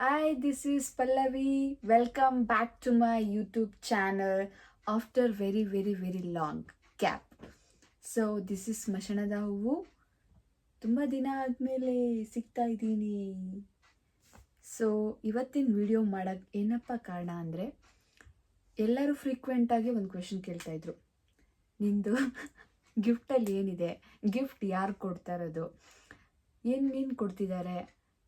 Hi, this is Pallavi. Welcome back to my YouTube channel after very long gap. So this is ಸ್ಮಶಾನದ ಹೂವು. ತುಂಬ ದಿನ ಆದಮೇಲೆ ಸಿಗ್ತಾ ಇದ್ದೀನಿ. ಸೊ ಇವತ್ತಿನ ವಿಡಿಯೋ ಮಾಡೋಕ್ಕೆ ಏನಪ್ಪ ಕಾರಣ ಅಂದರೆ ಎಲ್ಲರೂ ಫ್ರೀಕ್ವೆಂಟಾಗಿ ಒಂದು ಕ್ವೆಶನ್ ಕೇಳ್ತಾಯಿದ್ರು, ನಿಂದು ಗಿಫ್ಟಲ್ಲಿ ಏನಿದೆ, ಗಿಫ್ಟ್ ಯಾರು ಕೊಡ್ತಾ ಇರೋದು, ಏನು ಕೊಡ್ತಿದ್ದಾರೆ,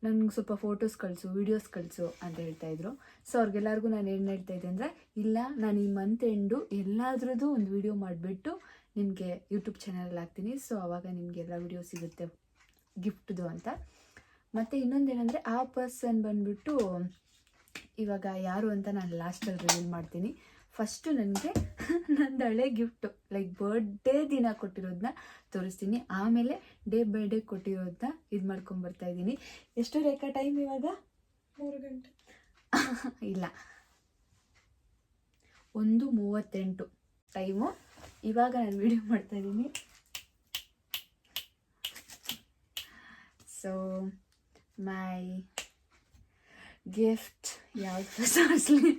ನನಗೆ ಸ್ವಲ್ಪ ಫೋಟೋಸ್ ಕಳಿಸು, ವೀಡಿಯೋಸ್ ಕಳಿಸು ಅಂತ ಹೇಳ್ತಾಯಿದ್ರು. ಸೊ ಅವ್ರಿಗೆಲ್ಲರಿಗೂ ನಾನು ಏನು ಹೇಳ್ತಾಯಿದ್ದೆ ಅಂದರೆ, ಇಲ್ಲ ನಾನು ಈ ಮಂತ್ ಎಂಡು ಎಲ್ಲಾದ್ರದ್ದು ಒಂದು ವೀಡಿಯೋ ಮಾಡಿಬಿಟ್ಟು ನಿಮಗೆ ಯೂಟ್ಯೂಬ್ ಚಾನಲಲ್ಲಿ ಹಾಕ್ತೀನಿ. ಸೊ ಆವಾಗ ನಿಮಗೆಲ್ಲ ವೀಡಿಯೋ ಸಿಗುತ್ತೆ ಗಿಫ್ಟ್ದು ಅಂತ. ಮತ್ತು ಇನ್ನೊಂದೇನೆಂದರೆ ಆ ಪರ್ಸನ್ ಬಂದುಬಿಟ್ಟು ಇವಾಗ ಯಾರು ಅಂತ ನಾನು ಲಾಸ್ಟಲ್ಲಿ ರಿವೀಲ್ ಮಾಡ್ತೀನಿ. ಫಸ್ಟು ನನಗೆ ನಂದು ಹಳೆ ಗಿಫ್ಟು ಲೈಕ್ ಬರ್ಡೇ ದಿನ ಕೊಟ್ಟಿರೋದನ್ನ ತೋರಿಸ್ತೀನಿ. ಆಮೇಲೆ ಡೇ ಬೈ ಡೇ ಕೊಟ್ಟಿರೋದನ್ನ ಇದು ಮಾಡ್ಕೊಂಬರ್ತಾಯಿದ್ದೀನಿ. ಎಷ್ಟು ರೇಖಾ ಟೈಮ್ ಇವಾಗ? 3 ಗಂಟೆ ಇಲ್ಲ, 1:38 ಟೈಮು. ಇವಾಗ ನಾನು ವಿಡಿಯೋ ಮಾಡ್ತಾಯಿದ್ದೀನಿ. ಸೊ ಮೈ ಗಿಫ್ಟ್ ಯಾವುದು ತೋರಿಸ್ಲಿ?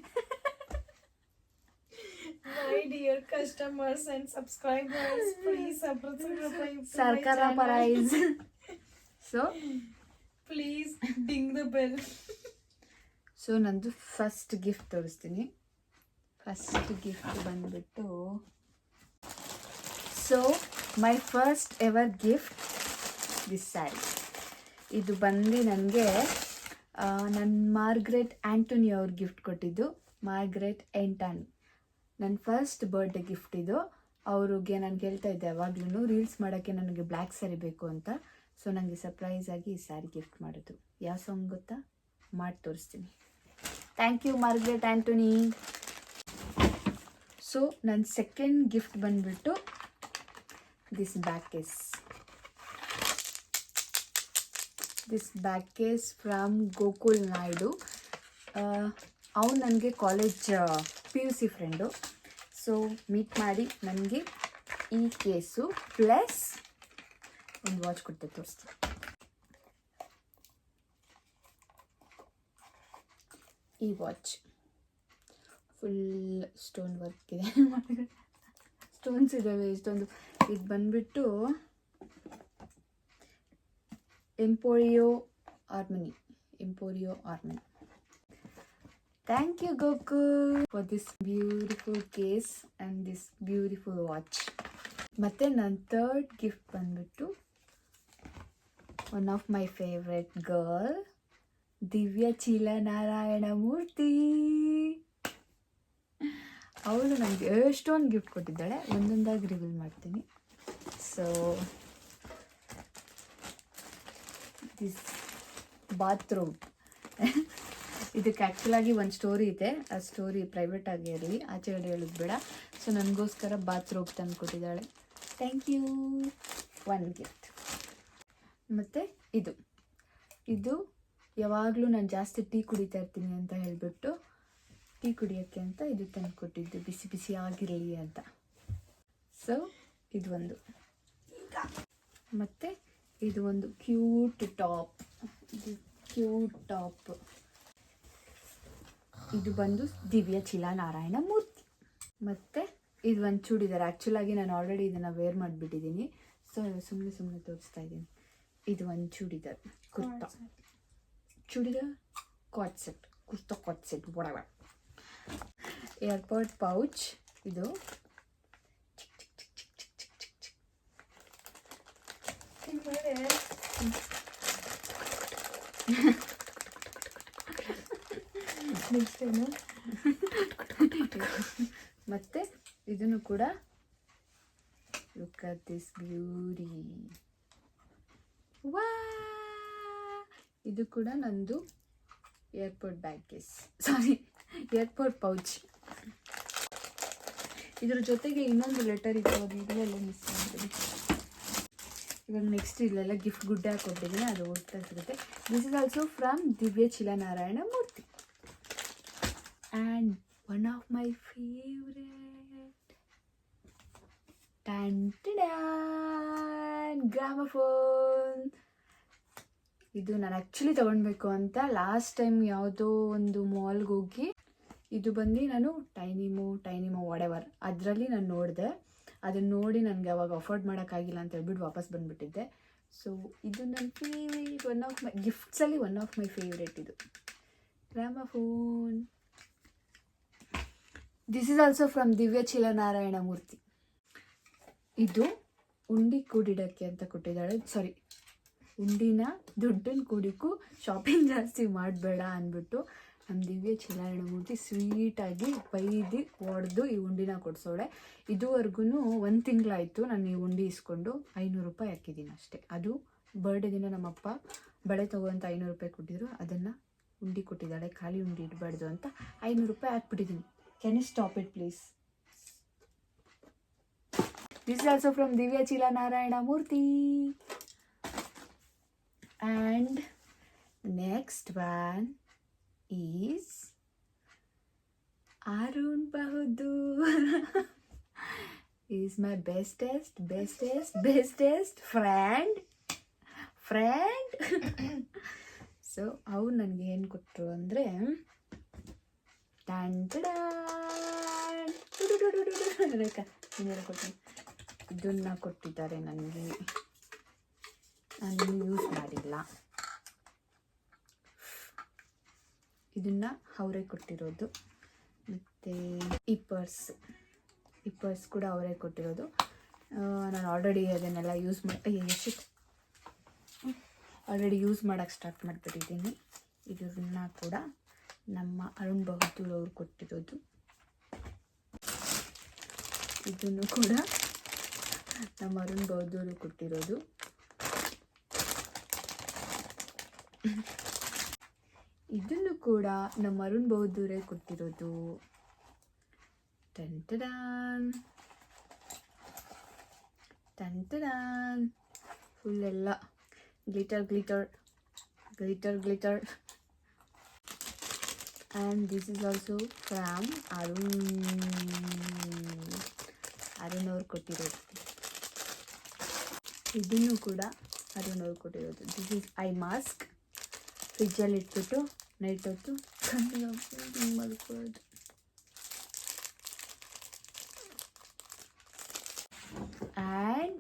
My dear customers and subscribers, please subscribe to ಸರ್ಕಾರ my channel. Price. So Please ding the bell. So ನಂದು ಫಸ್ಟ್ ಗಿಫ್ಟ್ ತೋರಿಸ್ತೀನಿ. ಫಸ್ಟ್ ಗಿಫ್ಟ್ ಬಂದುಬಿಟ್ಟು, so my first ever gift this sari. ಇದು ಬಂದು ನನಗೆ ನನ್ನ ಮಾರ್ಗ್ರೆಟ್ ಆ್ಯಂಟೋನಿ ಅವ್ರು ಗಿಫ್ಟ್ ಕೊಟ್ಟಿದ್ದು. ಮಾರ್ಗ್ರೆಟ್ ಆ್ಯಂಟೋನಿ ನನ್ನ ಫಸ್ಟ್ ಬರ್ಡೇ ಗಿಫ್ಟ್ ಇದು. ಅವ್ರಿಗೆ ನಾನು ಹೇಳ್ತಾ ಇದ್ದೆ ಯಾವಾಗ್ಲೂ ರೀಲ್ಸ್ ಮಾಡೋಕ್ಕೆ ನನಗೆ ಬ್ಲ್ಯಾಕ್ ಸ್ಯಾರಿ ಬೇಕು ಅಂತ. ಸೊ ನನಗೆ ಸರ್ಪ್ರೈಸಾಗಿ ಈ ಸ್ಯಾರಿ ಗಿಫ್ಟ್ ಮಾಡೋದು. ಯಾವ ಸಾಂಗ್ ಗೊತ್ತಾ? ಮಾಡಿ ತೋರಿಸ್ತೀನಿ. Thank you Margaret Antony. So ನನ್ನ ಸೆಕೆಂಡ್ ಗಿಫ್ಟ್ ಬಂದುಬಿಟ್ಟು this bag case. This bag case from Gokul Naidu. ಅವನು ನನಗೆ college PUC friend. So meet ಮಾಡಿ ನನಗೆ ಈ ಕೇಸು ಪ್ಲಸ್ ಒಂದು ವಾಚ್ ಕೊಡ್ತೆ, ತೋರಿಸ್ತೀನಿ. ಈ ವಾಚ್ ಫುಲ್ ಸ್ಟೋನ್ ವರ್ಕ್ ಇದೆ, ಸ್ಟೋನ್ಸ್ ಇದ್ದಾವೆ ಇಷ್ಟೊಂದು. ಇದು ಬಂದುಬಿಟ್ಟು ಎಂಪೋರಿಯೋ ಆರ್ಮನಿ. Thank you Gokul for this beautiful case and this beautiful watch. ಮತ್ತೆ ನನ್ನ ಥರ್ಡ್ ಗಿಫ್ಟ್ ಬಂದ್ಬಿಟ್ಟು one of my favourite girl ದಿವ್ಯ ಚೀಲನಾರಾಯಣ ಮೂರ್ತಿ. ಅವಳು ನನಗೆ ಎಷ್ಟೊಂದು ಗಿಫ್ಟ್ ಕೊಟ್ಟಿದ್ದಾಳೆ, ಒಂದೊಂದಾಗಿ ರಿವೀಲ್ ಮಾಡ್ತೀನಿ. So this bathroom. ಇದಕ್ಕೆ ಆ್ಯಕ್ಚುಲಾಗಿ ಒಂದು ಸ್ಟೋರಿ ಇದೆ, ಆ ಸ್ಟೋರಿ ಪ್ರೈವೇಟಾಗಿ ಇರಲಿ, ಆಚೆಗಡೆ ಹೇಳೋದು ಬೇಡ. ಸೊ ನನಗೋಸ್ಕರ ಬಾತ್ರೂಮ್ ತಂದು ಕೊಟ್ಟಿದ್ದಾಳೆ. Thank you. One gift. ಮತ್ತು ಇದು ಯಾವಾಗಲೂ ನಾನು ಜಾಸ್ತಿ ಟೀ ಕುಡಿತಾ ಇರ್ತೀನಿ ಅಂತ ಹೇಳಿಬಿಟ್ಟು ಟೀ ಕುಡಿಯೋಕ್ಕೆ ಅಂತ ಇದು ತಂದು ಕೊಟ್ಟಿದ್ದು, ಬಿಸಿ ಬಿಸಿ ಆಗಿರಲಿ ಅಂತ. ಸೊ ಇದು ಒಂದು. ಮತ್ತು ಇದು ಒಂದು ಕ್ಯೂಟ್ ಟಾಪ್. ಇದು ಬಂದು ದಿವ್ಯ ಚೀಲನಾರಾಯಣ ಮೂರ್ತಿ. ಮತ್ತು ಇದು ಒಂದು ಚೂಡಿದಾರ್. ಆ್ಯಕ್ಚುಲಾಗಿ ನಾನು ಆಲ್ರೆಡಿ ಇದನ್ನು ವೇರ್ ಮಾಡಿಬಿಟ್ಟಿದ್ದೀನಿ. ಸೊ ಸುಮ್ಮನೆ ತೋರಿಸ್ತಾ ಇದ್ದೀನಿ. ಇದು ಒಂದು churidar, kurta churidar cot set, kurta cot set ಒಡವ. Airport pouch. ಇದು ಮತ್ತು ಇದನ್ನು ಕೂಡ ಲುಕ್ ಅಟ್ ದಿಸ್ ಬ್ಯೂಟಿ. ವಾ, ಇದು ಕೂಡ ನಂದು ಏರ್ಪೋರ್ಟ್ ಬ್ಯಾಗ್ ಕೇಸ್, ಸಾರಿ ಏರ್ಪೋರ್ಟ್ ಪೌಚ್. ಇದ್ರ ಜೊತೆಗೆ ಇನ್ನೊಂದು ಲೆಟರ್ ಇತ್ತು, ಅದು ಇದೆಲ್ಲ ಮಿಸ್ ಮಾಡಿದೆ. ಇವಾಗ ನೆಕ್ಸ್ಟ್ ಇಲ್ಲೆಲ್ಲ ಗಿಫ್ಟ್ ಗುಡ್ಡೆ ಹಾಕೊಟ್ಟಿದ್ದೀನಿ, ಅದು ಓದ್ತಾ ಸಿಗುತ್ತೆ. This is also from Divya Chilanarayana Murthy. And one of my favourite gramophone. ಇದು ನಾನು ಆ್ಯಕ್ಚುಲಿ ತೊಗೊಳ್ಬೇಕು ಅಂತ ಲಾಸ್ಟ್ ಟೈಮ್ ಯಾವುದೋ ಒಂದು ಮಾಲ್ಗೆ ಹೋಗಿ ಇದು ಬಂದು ನಾನು ಟೈನಿಮೋ ವಾಡೆವರ್ ಅದರಲ್ಲಿ ನಾನು ನೋಡಿದೆ. ಅದನ್ನು ನೋಡಿ ನನಗೆ ಅವಾಗ ಅಫೋರ್ಡ್ ಮಾಡೋಕ್ಕಾಗಿಲ್ಲ ಅಂತ ಹೇಳ್ಬಿಟ್ಟು ವಾಪಸ್ ಬಂದುಬಿಟ್ಟಿದ್ದೆ. ಸೊ ಇದು ನನ್ನ ಫೇವ್ರೇಟ್, ಒನ್ ಆಫ್ ಮೈ ಗಿಫ್ಟ್ಸಲ್ಲಿ ಒನ್ ಆಫ್ ಮೈ ಫೇವ್ರೇಟ್ ಇದು gramophone. This is also from Divya Chilanarayana ಮೂರ್ತಿ. ಇದು ಉಂಡಿ ಕೂಡಿಡೋಕ್ಕೆ ಅಂತ ಕೊಟ್ಟಿದ್ದಾಳೆ. ಸಾರಿ, ಉಂಡಿನ ದುಡ್ಡನ್ನು ಕೂಡಿಕ್ಕೂ ಶಾಪಿಂಗ್ ಜಾಸ್ತಿ ಮಾಡಬೇಡ ಅಂದ್ಬಿಟ್ಟು ನಮ್ಮ ದಿವ್ಯ ಚಿಲನಾರಾಯಣ ಮೂರ್ತಿ ಸ್ವೀಟಾಗಿ ಬೈದು ಹೊಡೆದು ಈ ಉಂಡಿನ ಕೊಡಿಸೋಳೆ. ಇದುವರೆಗೂ 1 ತಿಂಗಳಾಯಿತು ನಾನು ಈ ಉಂಡಿ ಇಸ್ಕೊಂಡು 500 ರೂಪಾಯಿ ಹಾಕಿದ್ದೀನಿ ಅಷ್ಟೇ. ಅದು ಬರ್ಡೇ ದಿನ ನಮ್ಮಪ್ಪ ಬಳೆ ತೊಗೊವಂತ 500 ರೂಪಾಯಿ ಕೊಟ್ಟಿದ್ರು, ಅದನ್ನು ಉಂಡಿ ಕೊಟ್ಟಿದ್ದಾಳೆ. ಖಾಲಿ ಉಂಡಿ ಇಡಬಾರ್ದು ಅಂತ 500 ರೂಪಾಯಿ ಹಾಕ್ಬಿಟ್ಟಿದ್ದೀನಿ. Can you stop it please? This is also from Divya Chila Narayana Murthy. And the next one is Arun Bahadur. He is my bestest friend. So ಅವ್ರು ನನಗೆ ಏನು ಕೊಟ್ಟರು ಅಂದರೆ ಇದನ್ನು ಕೊಟ್ಟಿದ್ದಾರೆ ನನಗೆ. ನಾನು ಯೂಸ್ ಮಾಡಿಲ್ಲ. ಇದನ್ನು ಅವರೇ ಕೊಟ್ಟಿರೋದು. ಮತ್ತು ಈ ಪರ್ಸ್ ಕೂಡ ಅವರೇ ಕೊಟ್ಟಿರೋದು. ನಾನು ಆಲ್ರೆಡಿ ಅದನ್ನೆಲ್ಲ ಯೂಸ್ ಮಾಡೋಕ್ಕೆ ಸ್ಟಾರ್ಟ್ ಮಾಡಿಬಿಟ್ಟಿದ್ದೀನಿ. ಇದನ್ನು ಕೂಡ ನಮ್ಮ ಅರುಣ್ ಬಹದ್ದೂರ್ ಅವರು ಕೊಟ್ಟಿರೋದು. ಇದನ್ನು ಕೂಡ ನಮ್ಮ ಅರುಣ್ ಬಹದ್ದೂರು ಕೊಟ್ಟಿರೋದು. ಇದನ್ನು ಕೂಡ ನಮ್ಮ ಅರುಣ್ ಬಹದ್ದೂರೇ ಕೊಟ್ಟಿರೋದು. ಟನ್ ಫುಲ್ ಎಲ್ಲ glitter. And this is also from Arun ಅವ್ರು ಕೊಟ್ಟಿರೋದು. ಇದನ್ನು ಕೂಡ ಅರುಣ್ ಅವ್ರು ಕೊಟ್ಟಿರೋದು. This is eye mask. ಫ್ರಿಜ್ಜಲ್ಲಿ ಇಟ್ಬಿಟ್ಟು ನೈಟ್ ಹೊತ್ತು ಕಣ್ಣಿಗೆ ಮಾಡ್ಕೊಳ್ಳೋದು. And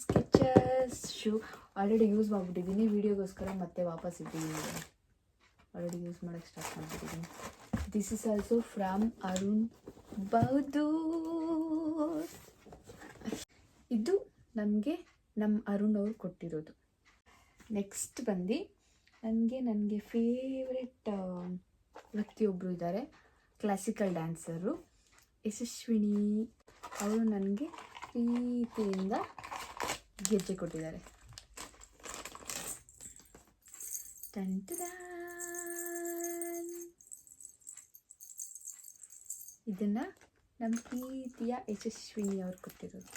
Skechers shoe already use ಮಾಡಿಬಿಟ್ಟಿದ್ದೀನಿ ವಿಡಿಯೋಗೋಸ್ಕರ. ಮತ್ತೆ ವಾಪಸ್ ಇದ್ದೀನಿ, ಆಲ್ರೆಡಿ ಯೂಸ್ ಮಾಡೋಕ್ಕೆ ಸ್ಟಾರ್ಟ್ ಮಾಡಿಬಿಟ್ಟಿದ್ದೀನಿ. This is also from Arun Bahadur. ಇದು ನಮಗೆ ನಮ್ಮ ಅರುಣ್ ಅವ್ರು ಕೊಟ್ಟಿರೋದು. ನೆಕ್ಸ್ಟ್ ಬಂದು ನನಗೆ ಫೇವ್ರೆಟ್ ವ್ಯಕ್ತಿಯೊಬ್ಬರು ಇದ್ದಾರೆ, ಕ್ಲಾಸಿಕಲ್ ಡ್ಯಾನ್ಸರು ಯಶಸ್ವಿನಿ. ಅವರು ನನಗೆ ಪ್ರೀತಿಯಿಂದ ಗೆಜ್ಜೆ ಕೊಟ್ಟಿದ್ದಾರೆ. ಇದನ್ನು ನಮ್ಮ ಪ್ರೀತಿಯ ಯಶಸ್ವಿನಿ ಅವ್ರು ಕೊಟ್ಟಿರೋದು.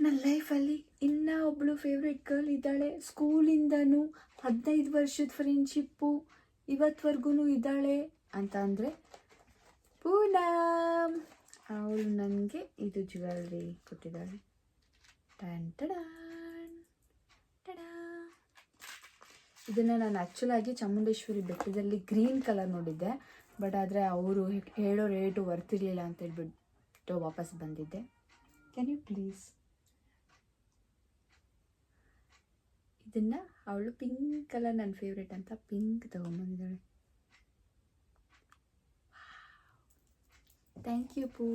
ನನ್ನ ಲೈಫಲ್ಲಿ ಇನ್ನೂ ಒಬ್ಬಳು ಫೇವ್ರೆಟ್ ಗರ್ಲ್ ಇದ್ದಾಳೆ. ಸ್ಕೂಲಿಂದನೂ 15 ವರ್ಷದ ಫ್ರೆಂಡ್ಶಿಪ್ಪು ಇವತ್ತವರೆಗೂ ಇದ್ದಾಳೆ ಅಂತ ಅಂದರೆ ಪೂನಮ್. ಅವಳು ನನಗೆ ಇದು ಜ್ಯುವೆಲ್ರಿ ಕೊಟ್ಟಿದ್ದಾಳೆ. ಇದನ್ನು ನಾನು ಆ್ಯಕ್ಚುಲಾಗಿ ಚಾಮುಂಡೇಶ್ವರಿ ಬೆಟ್ಟದಲ್ಲಿ ಗ್ರೀನ್ ಕಲರ್ ನೋಡಿದ್ದೆ, ಬಟ್ ಆದರೆ ಅವರು ಹೇಳೋ ರೇಟು ವರ್ತಿರಲಿಲ್ಲ ಅಂತ ಹೇಳ್ಬಿಟ್ಟು ವಾಪಸ್ ಬಂದಿದ್ದೆ. Can you please? ಇದನ್ನು ಅವಳು ಪಿಂಕ್ ಕಲರ್ ನನ್ನ ಫೇವ್ರೇಟ್ ಅಂತ ಪಿಂಕ್ ತೊಗೊಂಬಂದಿದ್ದಾಳೆ. Thank you Poo.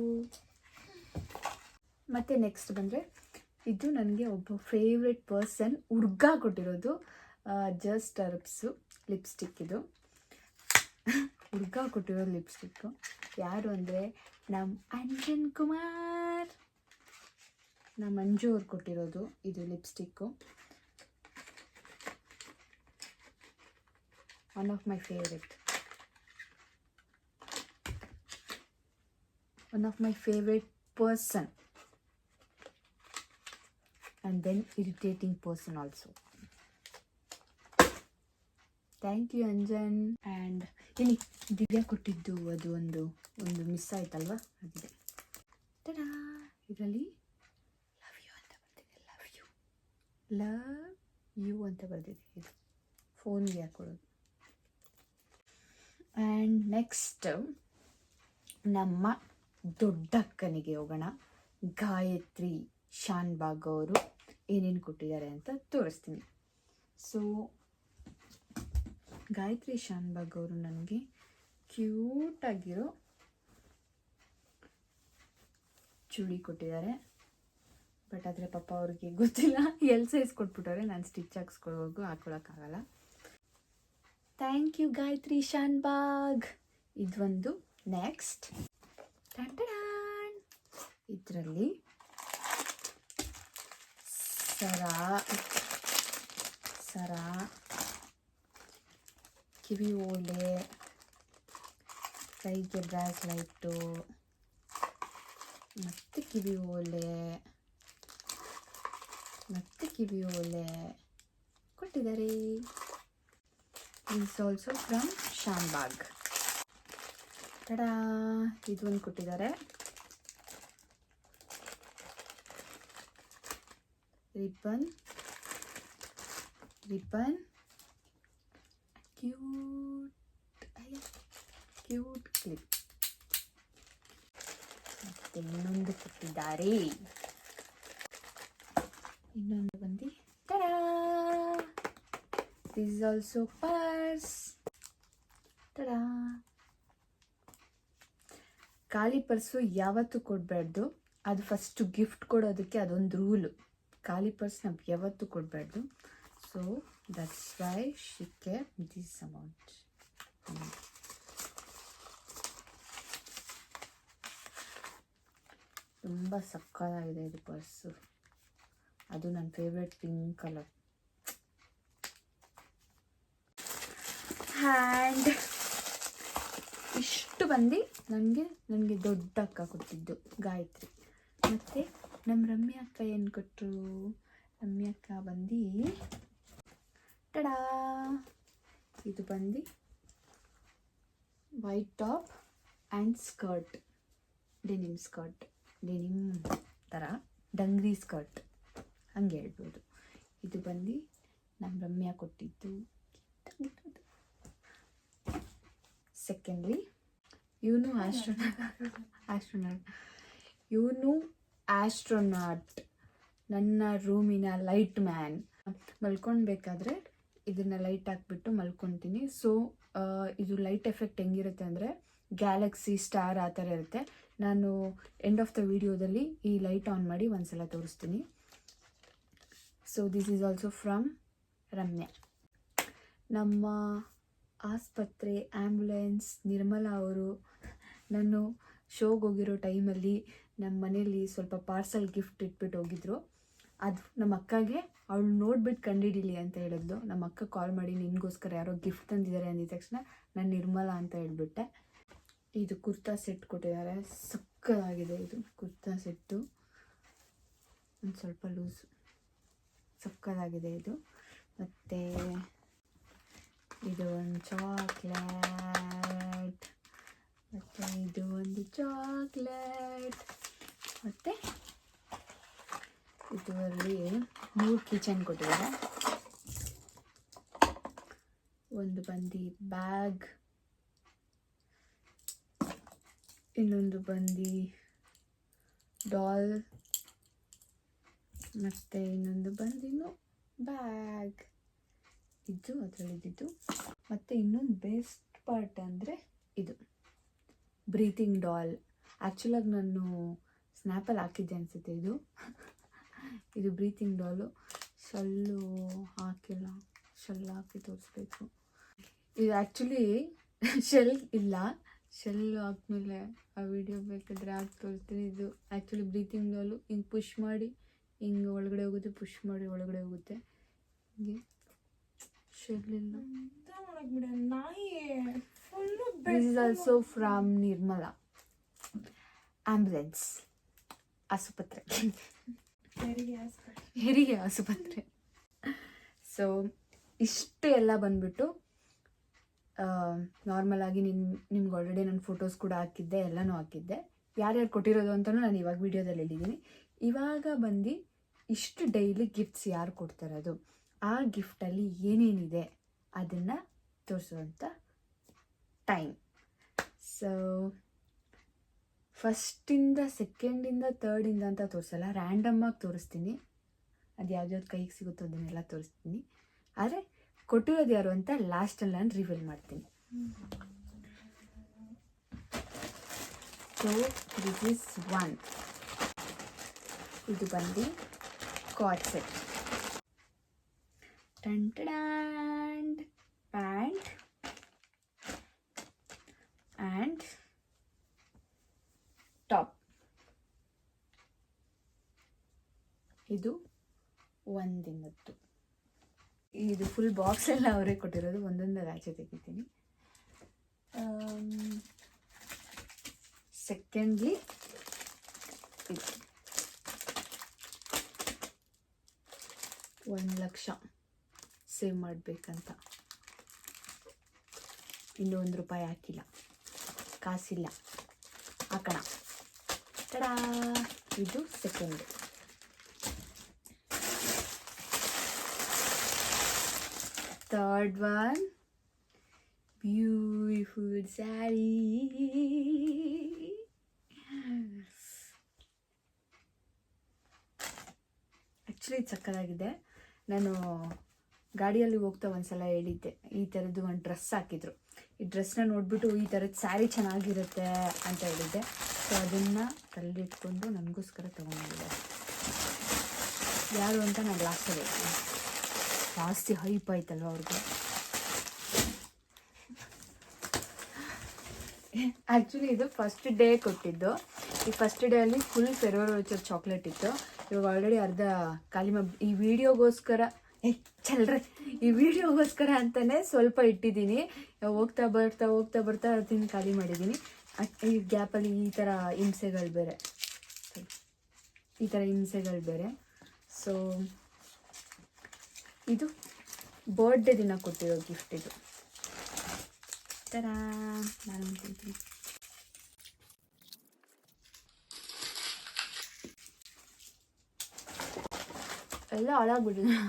ಮತ್ತು ನೆಕ್ಸ್ಟ್ ಬಂದರೆ ಇದು ನನಗೆ ಒಬ್ಬ ಫೇವ್ರೆಟ್ ಪರ್ಸನ್ ಹುಡುಗ ಕೊಟ್ಟಿರೋದು. Just Herbs lipstick. ಇದು ಹುಡುಗ ಕೊಟ್ಟಿರೋದು ಲಿಪ್ಸ್ಟಿಕ್ಕು. ಯಾರು ಅಂದರೆ ನಮ್ಮ ಅಂಜನ್ ಕುಮಾರ್, ನಮ್ಮ ಮಂಜು ಅವ್ರು ಕೊಟ್ಟಿರೋದು ಇದು lipstick. One of my favourite person, and then irritating person also. Thank you Anjan. And ಇಲ್ಲಿ ದಿವ್ಯಾ ಕೊಟ್ಟಿದ್ದು ಅದು ಒಂದು ಮಿಸ್ ಆಯ್ತಲ್ವಾ, ಅದಿದೆ. ಇದರಲ್ಲಿ ಲವ್ ಯು ಅಂತ ಬರ್ತಿದೆ. ಲವ್ ಯು ಅಂತ ಬರೆದಿದೆ. ಇದು ಫೋನ್ಗೆ ಹಾಕೊಳ್ಳೋದು. ಆ್ಯಂಡ್ ನೆಕ್ಸ್ಟ್ ನಮ್ಮ ದೊಡ್ಡಕ್ಕನಿಗೆ ಹೋಗೋಣ. ಗಾಯತ್ರಿ ಶಾನ್ಭಾಗ್ ಅವರು ಏನೇನು ಕೊಟ್ಟಿದ್ದಾರೆ ಅಂತ ತೋರಿಸ್ತೀನಿ. ಸೊ ಗಾಯತ್ರಿ ಶಾನ್ಭಾಗ್ ಅವರು ನನಗೆ ಕ್ಯೂಟಾಗಿರೋ ಚೂಡಿ ಕೊಟ್ಟಿದ್ದಾರೆ. ಬಟ್ ಆದರೆ ಪಾಪ ಅವ್ರಿಗೆ ಗೊತ್ತಿಲ್ಲ ಎಲ್ ಸೈಜ್ ಕೊಟ್ಬಿಟ್ಟವ್ರೆ. ನಾನು ಸ್ಟಿಚ್ ಹಾಕ್ಸ್ಕೊಳ್ಳೋವರೆಗೂ ಹಾಕ್ಕೊಳಕ್ಕಾಗಲ್ಲ. Thank you Gayatri Shanbhag. ಇದೊಂದು. ನೆಕ್ಸ್ಟ್ ಇದರಲ್ಲಿ ಸರ, ಕಿವಿ ಓಲೆ, ಕೈಗೆ ಬ್ರಾಸ್ಲೈಟು ಮತ್ತು ಕಿವಿ ಓಲೆ ಕೊಟ್ಟಿದ್ದಾರೆ. Is also from Shanbhag. Tada, ಇದೊಂದು ಕೊಟ್ಟಿದ್ದಾರೆ. Ribbon, cute clip. ಮತ್ತೆ ಇನ್ನೊಂದು ಕೊಟ್ಟಿದ್ದಾರೆ. ಇನ್ನೊಂದು ಬಂದು tada, this is also purse. Tada, ಖಾಲಿ ಪರ್ಸು ಯಾವತ್ತೂ ಕೊಡಬಾರ್ದು. ಅದು ಫಸ್ಟು ಗಿಫ್ಟ್ ಕೊಡೋದಕ್ಕೆ ಅದೊಂದು ರೂಲು. ಖಾಲಿ ಪರ್ಸ್ ನಾವು ಯಾವತ್ತೂ ಕೊಡಬಾರ್ದು. So that's why she kept this amount. ತುಂಬ ಸಕ್ಕತ್ತಾಗಿದೆ ಇದು ಪರ್ಸು. ಅದು ನನ್ನ ಫೇವ್ರೆಟ್ ಪಿಂಕ್ ಕಲರ್. ಹ್ಯಾಂಡ್ ಇಷ್ಟು ಬಂದು ನನಗೆ ದೊಡ್ಡ ಅಕ್ಕ ಕೊಟ್ಟಿದ್ದು ಗಾಯತ್ರಿ. ಮತ್ತು ನಮ್ಮ ರಮ್ಯಾ ಅಕ್ಕ ಏನು ಕೊಟ್ಟರು? ರಮ್ಯಾ ಅಕ್ಕ ಬಂದು ಟಡಾ, ಇದು ಬಂದು white top and skirt, denim ಥರ ಡಂಗ್ರಿ ಸ್ಕರ್ಟ್ ಹಂಗೆ ಹೇಳ್ಬೋದು. ಇದು ಬಂದು ನಮ್ಮ ರಮ್ಯಾ ಕೊಟ್ಟಿದ್ದು. ಸೆಕೆಂಡ್ಲಿ ಇವನು ಆಸ್ಟ್ರೋನಾಟ್, ನನ್ನ ರೂಮಿನ ಲೈಟ್ ಮ್ಯಾನ್. ಮಲ್ಕೊಳ್ಬೇಕಾದ್ರೆ ಇದನ್ನು ಲೈಟ್ ಹಾಕ್ಬಿಟ್ಟು ಮಲ್ಕೊತೀನಿ. ಸೊ ಇದು ಲೈಟ್ ಎಫೆಕ್ಟ್ ಹೆಂಗಿರುತ್ತೆ ಅಂದರೆ ಗ್ಯಾಲಕ್ಸಿ, ಸ್ಟಾರ್ ಆ ಥರ ಇರುತ್ತೆ. ನಾನು ಎಂಡ್ ಆಫ್ ದ ವಿಡಿಯೋದಲ್ಲಿ ಈ ಲೈಟ್ ಆನ್ ಮಾಡಿ ಒಂದ್ಸಲ ತೋರಿಸ್ತೀನಿ. So this is also from Ramya. ನಮ್ಮ ಆಸ್ಪತ್ರೆ ಆ್ಯಂಬುಲೆನ್ಸ್ ನಿರ್ಮಲಾ ಅವರು ನಾನು ಶೋಗೆ ಹೋಗಿರೋ ಟೈಮಲ್ಲಿ ನಮ್ಮ ಮನೇಲಿ ಸ್ವಲ್ಪ ಪಾರ್ಸಲ್ ಗಿಫ್ಟ್ ಇಟ್ಬಿಟ್ಟು ಹೋಗಿದ್ರು. ಅದು ನಮ್ಮ ಅಕ್ಕಗೆ ಅವಳು ನೋಡ್ಬಿಟ್ಟು ಕಂಡುಹಿಡೀಲಿ ಅಂತ ಹೇಳಿದ್ಲು. ನಮ್ಮ ಅಕ್ಕ ಕಾಲ್ ಮಾಡಿ ನಿನಗೋಸ್ಕರ ಯಾರೋ ಗಿಫ್ಟ್ ತಂದಿದ್ದಾರೆ ಅಂದಿದ ತಕ್ಷಣ ನಾನು ನಿರ್ಮಲಾ ಅಂತ ಹೇಳ್ಬಿಟ್ಟೆ. ಇದು ಕುರ್ತಾ ಸೆಟ್ ಕೊಟ್ಟಿದ್ದಾರೆ. ಸಕ್ಕತ್ತಾಗಿದೆ ಇದು ಕುರ್ತಾ ಸೆಟ್ಟು. ಒಂದು ಸ್ವಲ್ಪ ಲೂಸು, ಸಕ್ಕತ್ತಾಗಿದೆ ಇದು. ಮತ್ತು ಇದು ಒಂದು ಚಾಕ್ಲೇಟ್, ಮತ್ತು ಇದು ಒಂದು ಚಾಕ್ಲೇಟ್, ಮತ್ತು ಇದರಲ್ಲಿ 3 ಕಿಚನ್ ಕೊಟ್ಟಿದ್ದಾರೆ. ಒಂದು ಬಂದು ಬ್ಯಾಗ್, ಇನ್ನೊಂದು ಬಂದು ಡಾಲ್, ಮತ್ತು ಇನ್ನೊಂದು ಬಂದು ಬ್ಯಾಗ್. ಇದು ಅದರಲ್ಲಿದ್ದು. ಮತ್ತು ಇನ್ನೊಂದು ಬೆಸ್ಟ್ ಪಾರ್ಟ್ ಅಂದರೆ ಇದು ಬ್ರೀತಿಂಗ್ ಡಾಲ್. ಆ್ಯಕ್ಚುಲಾಗಿ ನಾನು ಸ್ನ್ಯಾಪಲ್ಲಿ ಹಾಕಿದ್ದೆ ಅನಿಸುತ್ತೆ. ಇದು ಬ್ರೀತಿಂಗ್ ಡಾಲು. ಶಲ್ಲು ಹಾಕಿಲ್ಲ, ಶೆಲ್ ಹಾಕಿ ತೋರಿಸ್ಬೇಕು. ಇದು ಆ್ಯಕ್ಚುಲಿ ಶೆಲ್ ಇಲ್ಲ, ಶೆಲ್ ಹಾಕ್ಮೇಲೆ ಆ ವಿಡಿಯೋ ಬೇಕಾದರೆ ಹಾಕಿ ತೋರಿಸ್ತೀನಿ. ಇದು ಆ್ಯಕ್ಚುಲಿ ಬ್ರೀತಿಂಗ್ ಡಾಲು. ಹಿಂಗೆ ಪುಷ್ ಮಾಡಿ ಹಿಂಗೆ ಒಳಗಡೆ ಹೋಗುತ್ತೆ, ಪುಷ್ ಮಾಡಿ ಒಳಗಡೆ ಹೋಗುತ್ತೆ. ಹಿಂಗೆ ಶೆಲ್ ಇಲ್ಲ. This is also from Nirmala ambulance ಆಸ್ಪತ್ರೆ, ಹೆರಿಗೆ ಆಸ್ಪತ್ರೆ. ಸೊ ಇಷ್ಟು ಎಲ್ಲ ಬಂದ್ಬಿಟ್ಟು ನಾರ್ಮಲ್ ಆಗಿ ನಿಮ್ಗೆ ಆಲ್ರೆಡಿ ನಾನು ಫೋಟೋಸ್ ಕೂಡ ಹಾಕಿದ್ದೆ, ಎಲ್ಲನೂ ಹಾಕಿದ್ದೆ. ಯಾರ್ಯಾರು ಕೊಟ್ಟಿರೋದು ಅಂತಲೂ ನಾನು ಇವಾಗ ವೀಡಿಯೋದಲ್ಲಿ ಹೇಳಿದ್ದೀನಿ. ಇವಾಗ ಬಂದು ಇಷ್ಟು ಡೈಲಿ ಗಿಫ್ಟ್ಸ್ ಯಾರು ಕೊಡ್ತಾರದು? ಆ ಗಿಫ್ಟಲ್ಲಿ ಏನೇನಿದೆ ಅದನ್ನು ತೋರಿಸುವಂಥ ಟೈಮ್. ಸೊ ಫಸ್ಟಿಂದ ಸೆಕೆಂಡಿಂದ ತರ್ಡಿಂದ ಅಂತ ತೋರಿಸಲ್ಲ, ರ್ಯಾಂಡಮ್ಮಾಗಿ ತೋರಿಸ್ತೀನಿ. ಅದು ಯಾವ್ದ್ಯಾವ್ದು ಕೈಗೆ ಸಿಗುತ್ತೋ ಅದನ್ನೆಲ್ಲ ತೋರಿಸ್ತೀನಿ. ಆದರೆ ಕೊಟ್ಟಿರೋದು ಯಾರು ಅಂತ ಲಾಸ್ಟಲ್ಲಿ ನಾನು ರಿವೀಲ್ ಮಾಡ್ತೀನಿ. So this is one. ಇದು ಬಂದು ಕಾರ್ಡ್ ಸೆಟ್. ಟಂಟಡಾಂಡ್ ಪ್ಯಾಂಟ್ ಆ್ಯಂಡ್ ಟಾಪ್. ಇದು ಒಂದಿನದ್ದು. ಇದು ಫುಲ್ ಬಾಕ್ಸ್ ಎಲ್ಲ ಅವರೇ ಕೊಟ್ಟಿರೋದು, ಒಂದೊಂದಾಗಿ ಆಚೆ ತೆಗಿತೀನಿ. ಸೆಕೆಂಡ್ಲಿ ಇದು 1,00,000 ಸೇವ್ ಮಾಡಬೇಕಂತ. ಇನ್ನೂ ₹1 ಹಾಕಿಲ್ಲ, ಕಾಸಿಲ್ಲ, ಹಾಕೋಣ. ತಡಾ, ಇದು second. Third one, beautiful sari. Actually ಇದು ಸಕ್ಕತ್ತಾಗಿದೆ. ನಾನು ಗಾಡಿಯಲ್ಲಿ ಹೋಗ್ತಾ ಒಂದ್ಸಲ ಹೇಳಿದ್ದೆ, ಈ ಥರದ್ದು ಒಂದು ಡ್ರೆಸ್ ಹಾಕಿದ್ರು. ಈ ಡ್ರೆಸ್ನ ನೋಡಿಬಿಟ್ಟು ಈ ಥರದ್ದು ಸ್ಯಾರಿ ಚೆನ್ನಾಗಿರುತ್ತೆ ಅಂತ ಹೇಳಿದ್ದೆ. ಸೊ ಅದನ್ನು ತಲೆಲಿಟ್ಕೊಂಡು ನನಗೋಸ್ಕರ ತೊಗೊಂಡಿದ್ದೆ. ಯಾರು ಅಂತ ನಾನು ಲಾಸ್ಟಲ್ಲಿ ಹೇಳ್ತೀನಿ. ಜಾಸ್ತಿ ಹೈಪ್ ಆಯ್ತಲ್ವ ಅವ್ರಿಗೆ. ಆ್ಯಕ್ಚುಲಿ ಇದು ಫಸ್ಟ್ ಡೇ ಕೊಟ್ಟಿದ್ದು. ಈ ಫಸ್ಟ್ ಡೇ ಅಲ್ಲಿ ಫುಲ್ ಫೆರೋರೋ ರೋಚರ್ ಚಾಕ್ಲೇಟ್ ಇತ್ತು. ಇವಾಗ ಆಲ್ರೆಡಿ ಅರ್ಧ ಖಾಲಿ ಈ ವಿಡಿಯೋಗೋಸ್ಕರ ಈ ವಿಡಿಯೋಗೋಸ್ಕರ ಅಂತಲೇ ಸ್ವಲ್ಪ ಇಟ್ಟಿದ್ದೀನಿ. ಹೋಗ್ತಾ ಬರ್ತಾ ತಿಂದು ಖಾಲಿ ಮಾಡಿದ್ದೀನಿ. ಈ ಗ್ಯಾಪಲ್ಲಿ ಈ ಥರ ಹಿಂಸೆಗಳು ಬೇರೆ. ಸೊ ಇದು ಬರ್ಡೇ ದಿನ ಕೊಟ್ಟಿರೋ ಗಿಫ್ಟ್. ಇದು ಥರ ನಾನು ತಿಂತೀನಿ. ಎಲ್ಲ ಹಾಳಾಗ್ಬಿಟ್ಟಿದೆ.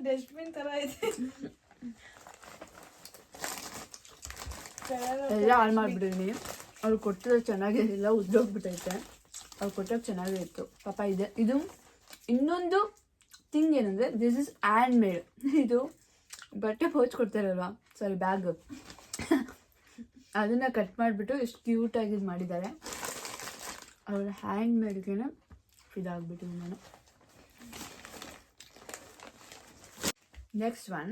ಡಸ್ಟ್ಬಿನ್ ತರ ಇದೆ. ಎಲ್ಲ ಹಾಳು ಮಾಡಿಬಿಟ್ಟಿದ್ದೀನಿ. ಅವ್ರು ಕೊಟ್ಟಿರೋ ಚೆನ್ನಾಗಿರಲಿಲ್ಲ, ಉದ್ದೋಗ್ಬಿಟ್ಟೈತೆ. ಅವ್ರು ಕೊಟ್ಟೋದು ಚೆನ್ನಾಗೇ ಇತ್ತು ಪಾಪ. ಇದು ಇನ್ನೊಂದು ಥಿಂಗ್ ಏನಂದರೆ, ದಿಸ್ ಇಸ್ ಹ್ಯಾಂಡ್ ಮೇಡ್. ಇದು ಬಟ್ಟೆ ಪೋಚ್ ಕೊಡ್ತಾರಲ್ವ, ಸಾರಿ ಬ್ಯಾಗ್, ಅದನ್ನು ಕಟ್ ಮಾಡಿಬಿಟ್ಟು ಎಷ್ಟು ಕ್ಯೂಟಾಗಿ ಇದು ಮಾಡಿದ್ದಾರೆ. ಅವರ ಹ್ಯಾಂಡ್ ಮೇಡ್ಗೆ ಇದಾಗ್ಬಿಟ್ಟಿದ್ದೀನಿ ನಾನು. Next one,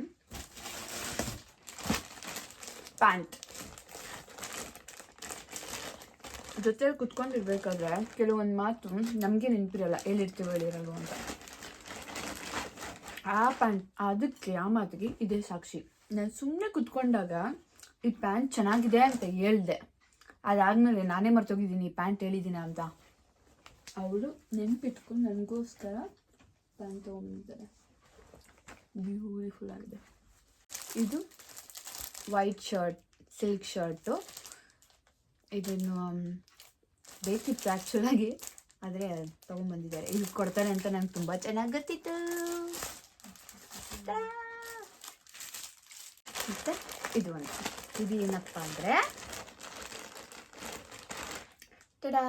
pant. ಜೊತೆಲಿ ಕುತ್ಕೊಂಡಿರ್ಬೇಕಾದ್ರೆ ಕೆಲವೊಂದು ಮಾತು ನಮಗೆ ನೆನಪಿರಲ್ಲ, ಎಲ್ಲಿರ್ತೀವೋ ಹೇಳಿರಲ್ವ ಅಂತ. ಆ ಪ್ಯಾಂಟ್ ಅದಕ್ಕೆ, ಆ ಮಾತಿಗೆ ಇದೇ ಸಾಕ್ಷಿ. ನಾನು ಸುಮ್ಮನೆ ಕುತ್ಕೊಂಡಾಗ ಈ ಪ್ಯಾಂಟ್ ಚೆನ್ನಾಗಿದೆ ಅಂತ ಹೇಳ್ದೆ. ಅದಾದಮೇಲೆ ನಾನೇ ಮರ್ತೋಗಿದ್ದೀನಿ ಈ ಪ್ಯಾಂಟ್ ಹೇಳಿದ್ದೀನಿ ಅಂತ. ಅವಳು ನೆನಪಿಟ್ಕೊಂಡು ನನಗೋಸ್ಕರ ಪ್ಯಾಂಟ್ ತೊಗೊಂಡಿದ್ದಾರೆ. ಬ್ಯೂಟಿಫುಲ್ ಆಗಿದೆ. ಇದು ವೈಟ್ ಶರ್ಟ್, ಸಿಲ್ಕ್ ಶರ್ಟು. ಇದನ್ನು ಬೇಕಿತ್ತು ಆ್ಯಕ್ಚುಲಾಗಿ, ಆದರೆ ತೊಗೊಂಬಂದಿದ್ದಾರೆ. ಇದು ಕೊಡ್ತಾರೆ ಅಂತ ನಂಗೆ ತುಂಬ ಚೆನ್ನಾಗಿ ಗೊತ್ತಿತ್ತು. ಮತ್ತು ಇದು ಒಂದು, ಇದು ಏನಪ್ಪ ಅಂದರೆ, ಟಡಾ,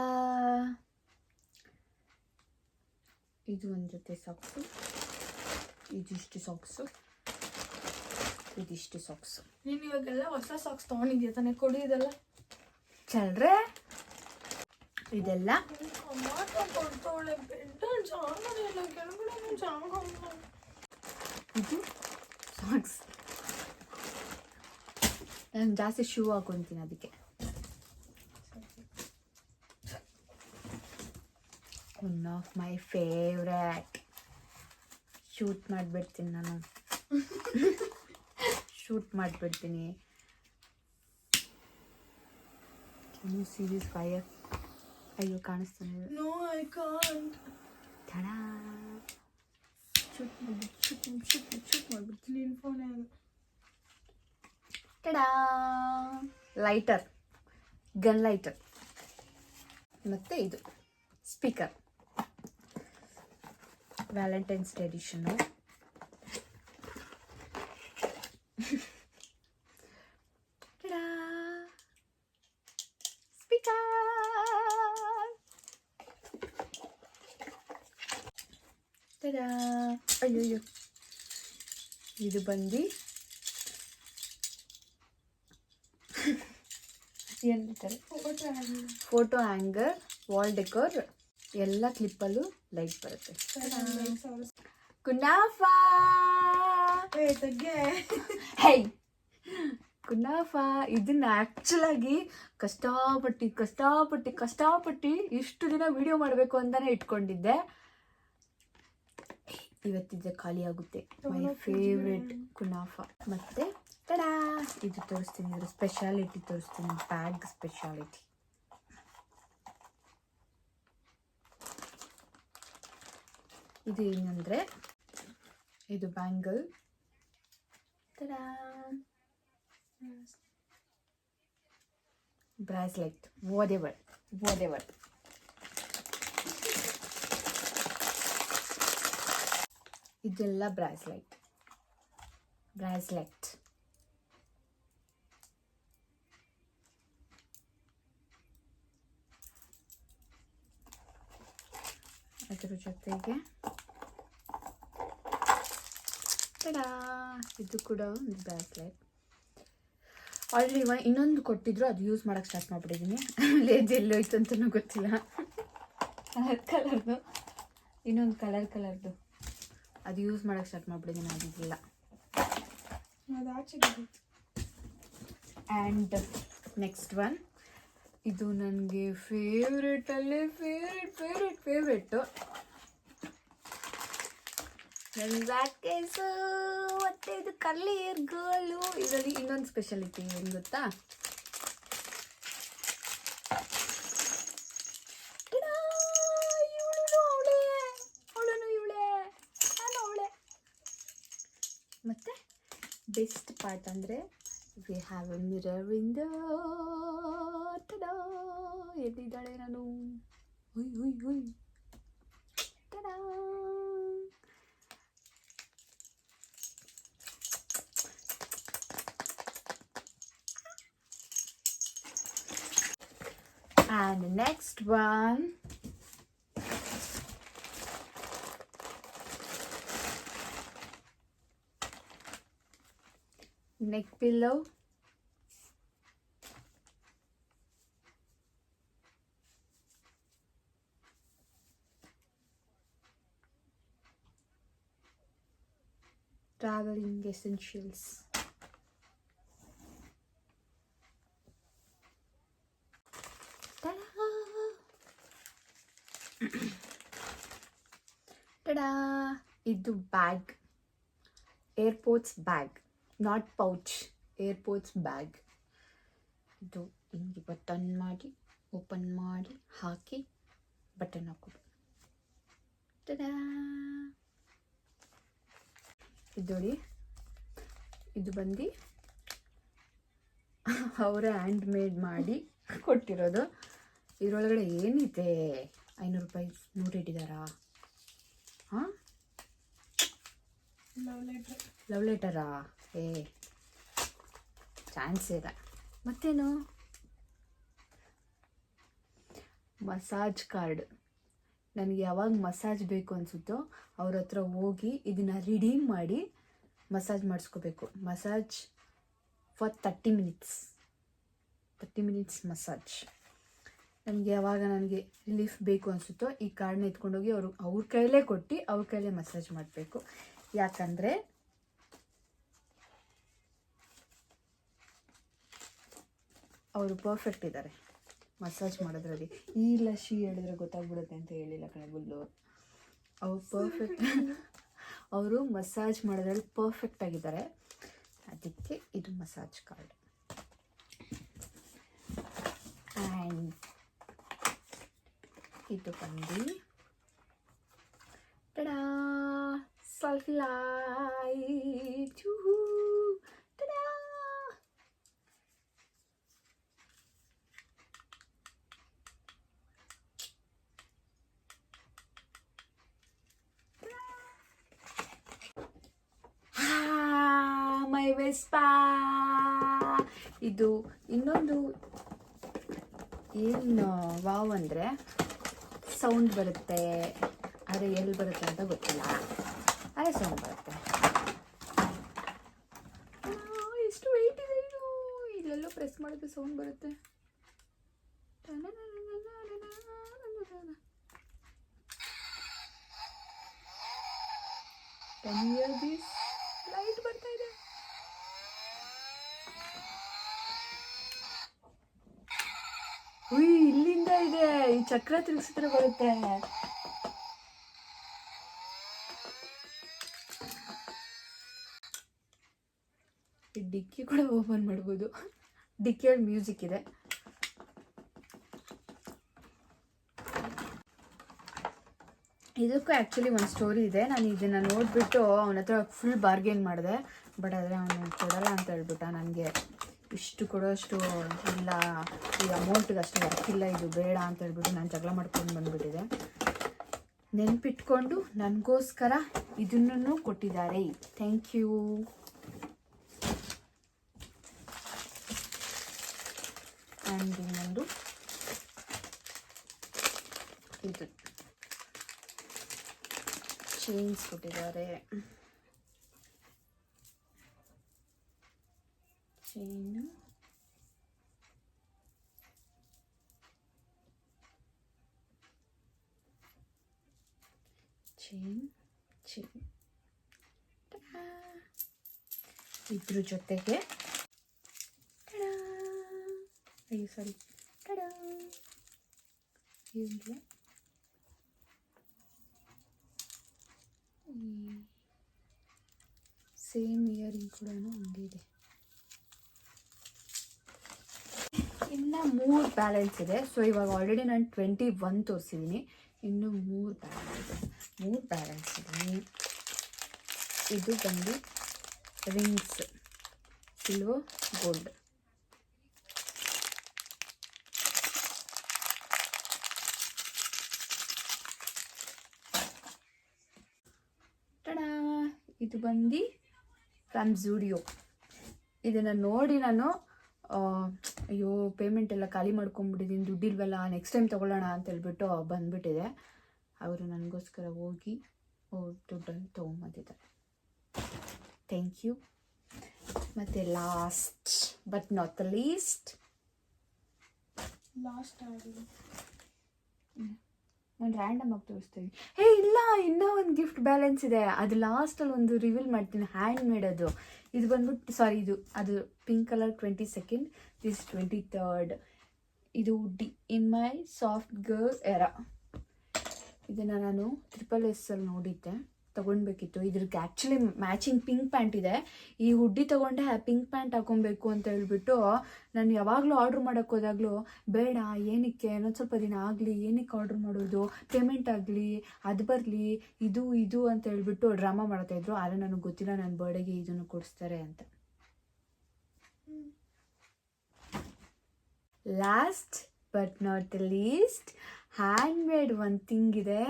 ಇದು ಒಂದು ಜೊತೆ ಸಾಕ್ಸು, ಇದಿಷ್ಟು ಸಾಕ್ಸು, ಇದಿಷ್ಟು ಸಾಕ್ಸು. ನೀನು ಇವಾಗೆಲ್ಲ ಹೊಸ ಸಾಕ್ಸ್ ತೊಗೊಂಡಿದ್ಯಾ ತಾನೇ? ಕೊಡಿಯೋದೆಲ್ಲ ಚಲ್ರೆ. ಇದೆಲ್ಲ ಇದು ಸಾಕ್ಸ್. ನಾನು ಜಾಸ್ತಿ ಶೂ ಹಾಕೊತೀನಿ ಅದಕ್ಕೆ. One of my favourite. Shoot ಮಾಡಿಬಿಡ್ತೀನಿ ನಾನು. Can you see this fire? ಅಯ್ಯೋ ಕಾಣಿಸ್ತಾನೆ. No, I can't. ತಡಾ, ಶೂಟ್ ಮಾಡ್ಬಿಡ್ತೀನಿ. ನಿನ್ನ phone ta-da, lighter, gun lighter. ಮತ್ತು ಇದು ಸ್ಪೀಕರ್, ವ್ಯಾಲೆಂಟೈನ್ಸ್ ಡೇ ಎಡಿಷನ್ನು. ಸ್ಪೀಕರ್. ಅಯ್ಯೋ, ಇದು ಬಂದು ಏನಂತಾರೆ, ಫೋಟೋ ಹ್ಯಾಂಗರ್, ವಾಲ್ ಡೆಕೋರ್, ಎಲ್ಲ ಕ್ಲಿಪ್ಪಲ್ಲೂ ಲೈಟ್ ಬರುತ್ತೆ. ಕುನಾಫಾ. ಹೇ ಕುನಾಫಾ. ಇದನ್ನ ಆ್ಯಕ್ಚುಲಾಗಿ ಕಷ್ಟಪಟ್ಟು ಇಷ್ಟು ದಿನ ವಿಡಿಯೋ ಮಾಡಬೇಕು ಅಂತಲೇ ಇಟ್ಕೊಂಡಿದ್ದೆ. ಇವತ್ತಿದ್ದೆ ಖಾಲಿ ಆಗುತ್ತೆ. My favourite kunafa. ಮತ್ತು ತಡಾ, ಇದು ತೋರಿಸ್ತೀನಿ, ಇದ್ರ ಸ್ಪೆಷಾಲಿಟಿ ತೋರಿಸ್ತೀನಿ, ಬ್ಯಾಗ್ ಸ್ಪೆಷಾಲಿಟಿ. ಇದು ಏನಂದರೆ, ಇದು ಬ್ಯಾಂಗಲ್, ತಡಾ, ಬ್ರಾಸ್ಲೆಟ್, ವಾಟೆವರ್. ಇದೆಲ್ಲ ಬ್ರಾಸ್ಲೆಟ್. ಅದ್ರ ಜೊತೆಗೆ ತಡಾ, ಇದು ಕೂಡ ಒಂದು ಬ್ರಾಸ್ಲೆಟ್. ಆಲ್ರೆಡಿ ಇನ್ನೊಂದು ಕೊಟ್ಟಿದ್ರು, ಅದು ಯೂಸ್ ಮಾಡೋಕ್ಕೆ ಸ್ಟಾರ್ಟ್ ಮಾಡಿಬಿಟ್ಟಿದ್ದೀನಿ. ಲೇಜ್ ಎಲ್ಲೋಯ್ತು ಅಂತಲೂ ಗೊತ್ತಿಲ್ಲ. ಕಲರ್ದು, ಇನ್ನೊಂದು ಕಲರ್ದು ಅದು ಯೂಸ್ ಮಾಡೋಕ್ಕೆ ಸ್ಟಾರ್ಟ್ ಮಾಡಿಬಿಟ್ಟಿದ್ದೀನಿ. ಅದಿಲ್ಲ. ಆ್ಯಂಡ್ ನೆಕ್ಸ್ಟ್ ಒನ್, ಇದು ನನಗೆ ಫೇವ್ರೆಟಲ್ಲೇ ಫೇವ್ರೆಟ್ಟು, ನನ್ನ ಬ್ಲ್ಯಾಕ್ ಕೇಸು. ಮತ್ತು ಇದು ಕರ್ಲಿ ಹೇರ್ ಗರ್ಲು. ಇದರಲ್ಲಿ ಇನ್ನೊಂದು ಸ್ಪೆಷಾಲಿಟಿ ಏನು ಗೊತ್ತಾ, ಮತ್ತು ಬೆಸ್ಟ್ ಪಾರ್ಟ್ ಅಂದರೆ, we have a mirror window. ಎಲ್ಲಿದ್ದಾಳೆ ನಾನು? ಹುಯ್ ತಡಾ. And the next one, neck pillow. Traveling essentials. Ta-da! ಇದು bag, airports bag, not pouch, airports bag. ಇದು ಹಿಂಗೆ ಬಟನ್ ಮಾಡಿ, ಓಪನ್ ಮಾಡಿ, ಹಾಕಿ ಬಟನ್ ಹಾಕೋದು. Ta-da! ಇದು ನೋಡಿ, ಇದು ಬಂದು ಅವರೇ ಹ್ಯಾಂಡ್ ಮೇಡ್ ಮಾಡಿ ಕೊಟ್ಟಿರೋದು. ಇದರೊಳಗಡೆ ಏನಿದೆ, 500 ರೂಪಾಯಿ ನೋಟ್ ಇಟ್ಟಿದ್ದಾರಾ? ಹಾಂ, ಲವ್ ಲೆಟರಾ? ಚಾನ್ಸ್ ಇಲ್ಲ. ಮತ್ತೇನು, ಮಸಾಜ್ ಕಾರ್ಡ್. ನನಗೆ ಯಾವಾಗ ಮಸಾಜ್ ಬೇಕು ಅನಿಸುತ್ತೋ ಅವ್ರ ಹತ್ರ ಹೋಗಿ ಇದನ್ನು ರಿಡೀಮ್ ಮಾಡಿ ಮಸಾಜ್ ಮಾಡಿಸ್ಕೋಬೇಕು. Massage for 30 minutes massage. ನನಗೆ ಯಾವಾಗ ನನಗೆ ರಿಲೀಫ್ ಬೇಕು ಅನಿಸುತ್ತೋ ಈ ಕಾರ್ಡ್ನ ಎತ್ಕೊಂಡೋಗಿ ಅವ್ರ ಕೈಲೇ ಕೊಟ್ಟು ಅವ್ರ ಕೈಲೇ ಮಸಾಜ್ ಮಾಡಬೇಕು. ಯಾಕಂದರೆ ಅವರು ಪರ್ಫೆಕ್ಟ್ ಇದ್ದಾರೆ ಮಸಾಜ್ ಮಾಡೋದ್ರಲ್ಲಿ. ಈ ಲಶಿ ಹೇಳಿದ್ರೆ ಗೊತ್ತಾಗ್ಬಿಡುತ್ತೆ ಅಂತ ಹೇಳಿಲ್ಲ ಕಣೆ ಬುಲ್ಲು. ಅವರು ಮಸಾಜ್ ಮಾಡೋದ್ರಲ್ಲಿ ಪರ್ಫೆಕ್ಟ್ ಆಗಿದ್ದಾರೆ. ಅದಕ್ಕೆ ಇದು ಮಸಾಜ್ ಕಾರ್ಡ್. ಆ್ಯಂಡ್ ಇದು ಬಂದು ta-da, selfie light. Ta-da, Vespa. ಇದು ಇನ್ನೊಂದು ಏನು ವಾವ್ ಅಂದರೆ ಸೌಂಡ್ ಬರುತ್ತೆ, ಆದರೆ ಎಲ್ಲಿ ಬರುತ್ತೆ ಅಂತ ಗೊತ್ತಿಲ್ಲ, ಅದೇ ಸೌಂಡ್ ಬರುತ್ತೆ. ಎಷ್ಟು ವೆಯ್ಟ್ ಇದೆ ಇದು, ಇಲ್ಲೆಲ್ಲೋ ಪ್ರೆಸ್ ಮಾಡಿದ್ರೆ ಸೌಂಡ್ ಬರುತ್ತೆ. ಲೈಟ್ ಬರ್ತಾ ಇದೆ. ಉಯ್, ಇಲ್ಲಿಂದ ಇದೆ, ಈ ಚಕ್ರ ತಿರುಗಿಸಿದ್ರೆ ಬರುತ್ತೆ. ಈ ಡಿಕ್ಕಿ ಕೂಡ ಓಪನ್ ಮಾಡ್ಬೋದು. ಡಿಕ್ಕಿಯಲ್ಲಿ ಮ್ಯೂಸಿಕ್ ಇದೆ. ಇದಕ್ಕೂ ಆ್ಯಕ್ಚುಲಿ ಒಂದು ಸ್ಟೋರಿ ಇದೆ. ನಾನು ಇದನ್ನು ನೋಡಿಬಿಟ್ಟು ಅವನ ಹತ್ರ ಫುಲ್ ಬಾರ್ಗೇನ್ ಮಾಡಿದೆ, ಬಟ್ ಆದರೆ ಅವನು ಕೊಡಲ್ಲ ಅಂತ ಹೇಳ್ಬಿಟ್ಟ. ನನಗೆ ಇಷ್ಟು ಕೊಡೋಷ್ಟು ಇಲ್ಲ, ಈ ಅಮೌಂಟಿಗೆ ಅಷ್ಟು ವರ್ಕಿಲ್ಲ, ಇದು ಬೇಡ ಅಂತ ಹೇಳ್ಬಿಟ್ಟು ನಾನು ಜಗಳ ಮಾಡ್ಕೊಂಡು ಬಂದುಬಿಟ್ಟಿದೆ. ನೆನ್ಪಿಟ್ಕೊಂಡು ನನಗೋಸ್ಕರ ಇದನ್ನು ಕೊಟ್ಟಿದ್ದಾರೆ. Thank you. ಆ್ಯಂಡ್ ಇನ್ನೊಂದು ಇದು ಚೈನ್ಸ್ ಕೊಟ್ಟಿದ್ದಾರೆ. ಚೈನು, ಚೈನ್ ಇದ್ರ ಜೊತೆಗೆ ಸಾರಿ ಸೇಮ್ ಇಯರಿಂಗ್ ಕೂಡ ಒಂದಿದೆ. ಇನ್ನು 3 ಬ್ಯಾಲೆನ್ಸ್ ಇದೆ. ಸೊ ಇವಾಗ ಆಲ್ರೆಡಿ ನಾನು 21 ತೋರಿಸಿದ್ದೀನಿ, ಇನ್ನು 3 ಬ್ಯಾಲೆನ್ಸ್ ಇದೆ. ಇದು ಬಂದು ರಿಂಗ್ಸ್, ಸಿಲ್ವರ್, ಗೋಲ್ಡ್. ಇದು ಬಂದು ಫ್ರಮ್ ಝೂಡಿಯೋ. ಇದನ್ನು ನೋಡಿ ನಾನು ಅಯ್ಯೋ ಪೇಮೆಂಟ್ ಎಲ್ಲ ಖಾಲಿ ಮಾಡ್ಕೊಂಡ್ಬಿಟ್ಟಿದ್ದೀನಿ, ದುಡ್ಡಿಲ್ವಲ್ಲ, ನೆಕ್ಸ್ಟ್ ಟೈಮ್ ತೊಗೊಳ್ಳೋಣ ಅಂತ ಹೇಳ್ಬಿಟ್ಟು ಬಂದುಬಿಟ್ಟಿದೆ. ಅವರು ನನಗೋಸ್ಕರ ಹೋಗಿ ದುಡ್ಡನ್ನು ತೊಗೊಂಬಂದಿದ್ದಾರೆ. Thank you. ಮತ್ತು last but not the least, ನಾನು ರ್ಯಾಂಡಮ್ ಆಗಿ ತೋರಿಸ್ತೀನಿ. ಹೇ ಇಲ್ಲ, ಇನ್ನೂ ಒಂದು ಗಿಫ್ಟ್ ಬ್ಯಾಲೆನ್ಸ್ ಇದೆ, ಅದು ಲಾಸ್ಟಲ್ಲಿ ಒಂದು ರಿವೀಲ್ ಮಾಡ್ತೀನಿ. ಹ್ಯಾಂಡ್ ಮೇಡ್ ಅದು. ಇದು ಬಂದ್ಬಿಟ್ಟು ಸಾರಿ, ಅದು pink colour 22nd, this 23rd. ಇದು ಇನ್ ಮೈ ಸಾಫ್ಟ್ ಗರ್ಲ್ ಎರಾ. ಇದನ್ನು ನಾನು SSS ಅಲ್ಲಿ ನೋಡಿದ್ದೆ, ತೊಗೊಳ್ಬೇಕಿತ್ತು. ಇದ್ರಿಗೆ ಆ್ಯಕ್ಚುಲಿ ಮ್ಯಾಚಿಂಗ್ ಪಿಂಕ್ ಪ್ಯಾಂಟ್ ಇದೆ. ಈ ಹುಡ್ಡಿ ತೊಗೊಂಡೆ ಪಿಂಕ್ ಪ್ಯಾಂಟ್ ಹಾಕೊಬೇಕು ಅಂತ ಹೇಳ್ಬಿಟ್ಟು ನಾನು ಯಾವಾಗಲೂ ಆರ್ಡ್ರ್ ಮಾಡೋಕ್ಕೆ ಹೋದಾಗಲೂ ಬೇಡ, ಏನಕ್ಕೆ ಇನ್ನೊಂದು ಸ್ವಲ್ಪ ದಿನ ಆಗಲಿ, ಏನಕ್ಕೆ ಆರ್ಡ್ರ್ ಮಾಡೋದು, ಪೇಮೆಂಟ್ ಆಗಲಿ, ಅದು ಬರಲಿ, ಇದು ಅಂತ ಹೇಳ್ಬಿಟ್ಟು ಡ್ರಾಮಾ ಮಾಡ್ತಾಯಿದ್ರು. ಆದರೆ ನನಗೆ ಗೊತ್ತಿಲ್ಲ ನನ್ನ ಬರ್ಡೇಗೆ ಇದನ್ನು ಕೊಡಿಸ್ತಾರೆ ಅಂತ. Last but not the list, hand made ಒಂದು ಥಿಂಗ್ ಇದೆ.